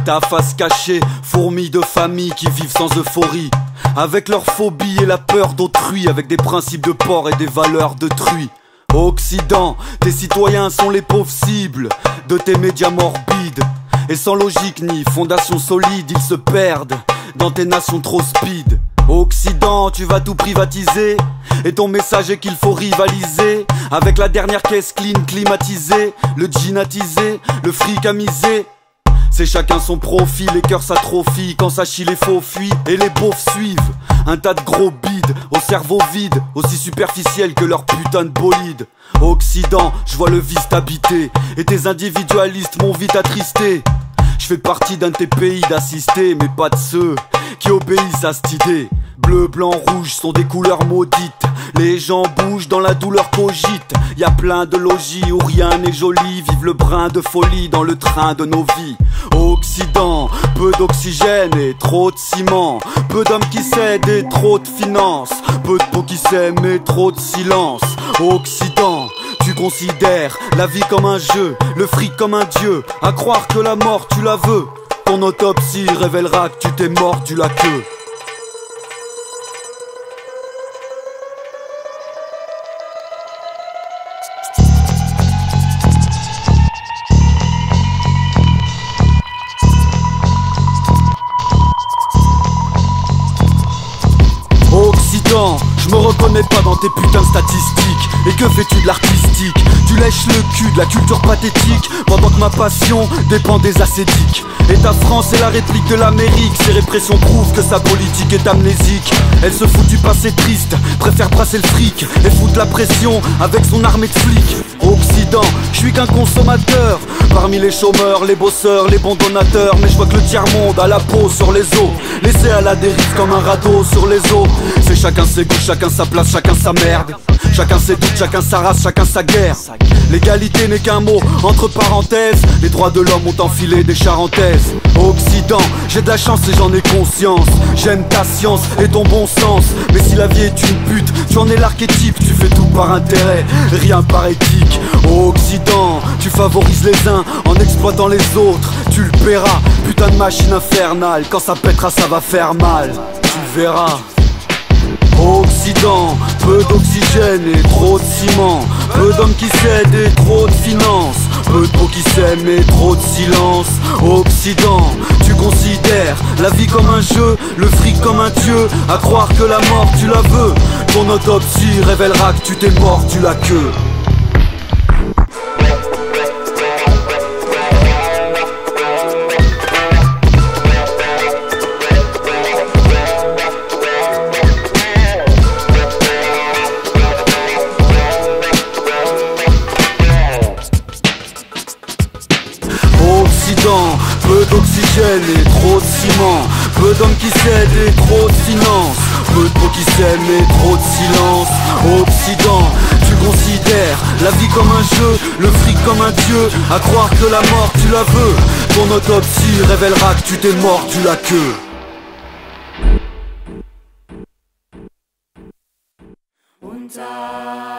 ta face cachée, fourmis de familles qui vivent sans euphorie, avec leur phobie et la peur d'autrui, avec des principes de porc et des valeurs de truie. Occident, tes citoyens sont les pauvres cibles de tes médias morbides. Et sans logique ni fondation solide, ils se perdent dans tes nations trop speed. Occident, tu vas tout privatiser, et ton message est qu'il faut rivaliser avec la dernière caisse clean climatisée, le djinnatisé, le fric à miser. C'est chacun son profil, les cœurs s'atrophient quand ça chie, les faux fuient et les beaufs suivent. Un tas de gros bides, au cerveau vide, aussi superficiel que leur putain de bolide. Occident, je vois le vice t'habiter, et tes individualistes m'ont vite attristé. Je fais partie d'un de tes pays d'assister, mais pas de ceux qui obéissent à cette idée. Bleu, blanc, rouge sont des couleurs maudites. Les gens bougent dans la douleur cogite. Y a plein de logis où rien n'est joli. Vive le brin de folie dans le train de nos vies. Occident, peu d'oxygène et trop de ciment. Peu d'hommes qui cèdent et trop de finances. Peu de peau qui s'aiment et trop de silence. Occident, tu considères la vie comme un jeu, le fric comme un dieu, à croire que la mort tu la veux. Ton autopsie révélera que tu t'es mordu la queue. Occident, je me reconnais pas dans tes putains de statistiques. Et que fais-tu de l'artistique? Tu lèches le cul de la culture pathétique, pendant que ma passion dépend des ascétiques. Et ta France est la réplique de l'Amérique. Ses répressions prouvent que sa politique est amnésique. Elle se fout du passé triste, préfère brasser le fric et foutre la pression avec son armée de flics. Occident, je suis qu'un consommateur parmi les chômeurs, les bosseurs, les bons donateurs. Mais je vois que le tiers-monde a la peau sur les os, laissé à la dérive comme un radeau sur les eaux. C'est chacun ses goûts, chacun sa place, chacun sa merde. Chacun ses doutes, chacun sa race, chacun sa guerre. L'égalité n'est qu'un mot entre parenthèses. Les droits de l'homme ont enfilé des charentaises. Occident, j'ai de la chance et j'en ai conscience. J'aime ta science et ton bon sens. Mais si la vie est une pute, tu en es l'archétype. Tu fais tout par intérêt, rien par éthique. Occident, tu favorises les uns en exploitant les autres. Tu le paieras, putain de machine infernale. Quand ça pètera, ça va faire mal, tu verras. Occident, peu d'oxygène et trop de ciment. Peu d'hommes qui cèdent et trop de finances. Peu de peau qui s'aiment et trop de silence. Occident, tu considères la vie comme un jeu, le fric comme un dieu, à croire que la mort tu la veux. Ton autopsie révélera que tu t'es mordu la queue. Occident, peu d'oxygène et trop de ciment. Peu d'hommes qui cèdent et trop de finances. Peu de peau qui s'aiment et trop de silence. Occident, tu considères la vie comme un jeu, le fric comme un dieu, à croire que la mort tu la veux. Ton autopsie révélera que tu t'es mordu la queue. Unter